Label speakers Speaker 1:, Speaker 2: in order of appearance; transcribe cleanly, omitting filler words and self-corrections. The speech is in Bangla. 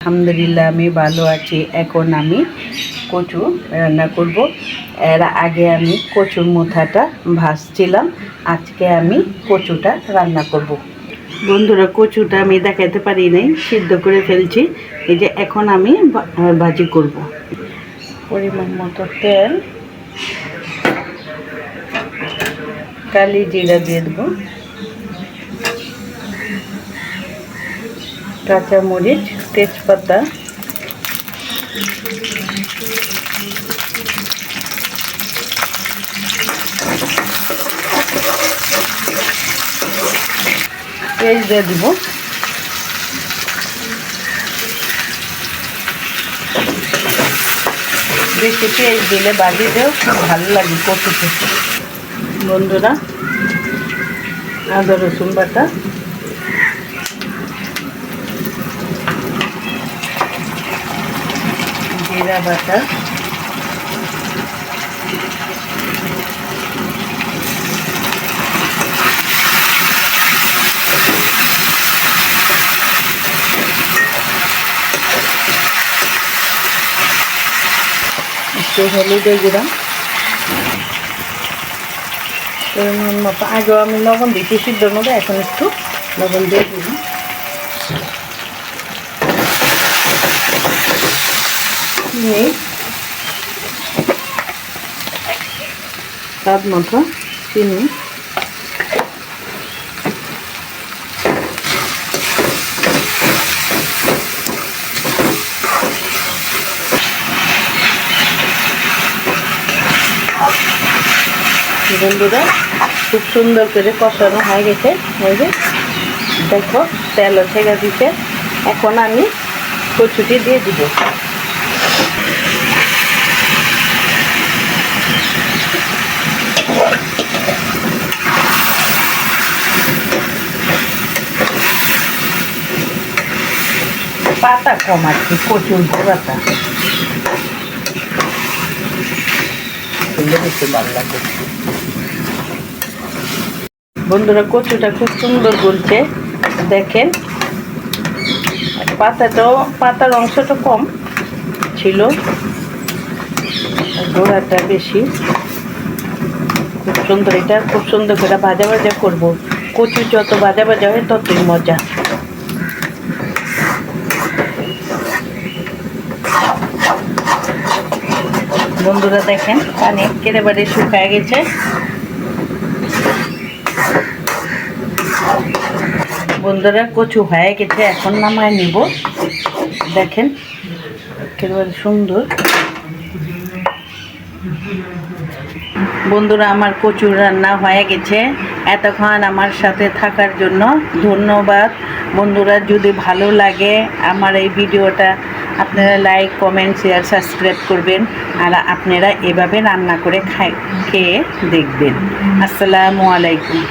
Speaker 1: আলহামদুলিল্লাহ আমি ভালো আছি। এখন আমি কচু রান্না করব। এর আগে আমি কচুর মাথাটা ভাজছিলাম, আজকে আমি কচুটা রান্না করব। বন্ধুরা, কচুটা আমি দেখাতে পারি নাই, সিদ্ধ করে ফেলছি। এই যে এখন আমি ভাজি করব। পরিমাণ মতো তেল, কালি জিরা দিয়ে দেবো, কাঁচামরিচ, তেজপাতা, পেঁয়াজ দিয়ে দিব। বেশি পেঁয়াজ দিলে ভাজিতেও খুব ভালো লাগে কচুতে। বন্ধুরা, আদা রসুন বাটা, জিরা বাটা, একটু হলুদের গুঁড়া, পরিমাণ মতো। আগেও আমি লবণ দিচ্ছি সিদ্ধর মধ্যে, এখন একটু লবণ দিয়ে দিব। স্বাদ মতো চিনি, বন্ধুরা খুব সুন্দর করে কষানো হয়ে গেছে। এই যে দেখো তেল ছেড়ে দিচ্ছে। এখন আমি কচুটি দিয়ে দিব। পাতা কম আর কি, কচুর গোড়াটা বেশি ভালো লাগে। বন্ধুরা, কচুটা খুব সুন্দর গলছে, দেখেন। পাতার অংশটা কম ছিল, গোড়াটা বেশি। খুব সুন্দর, এটা খুব সুন্দর করে ভাজা ভাজা করবো। কচু যত ভাজা ভাজা হয় ততই মজা। বন্ধুরা দেখেন, পানি একেবারে শুকায় গেছে। বন্ধুরা, কচু হয়ে গেছে, এখন নামায় নিব। দেখেন একেবারে সুন্দর। বন্ধুরা, আমার কচু রান্না হয়ে গেছে। এতক্ষণ আমার সাথে থাকার জন্য ধন্যবাদ। বন্ধুরা, যদি ভালো লাগে আমার এই ভিডিওটা, আপনারা লাইক, কমেন্ট, শেয়ার, সাবস্ক্রাইব করবেন। আর আপনারা এভাবে রান্না করে খেয়ে দেখবেন। আসসালামু আলাইকুম।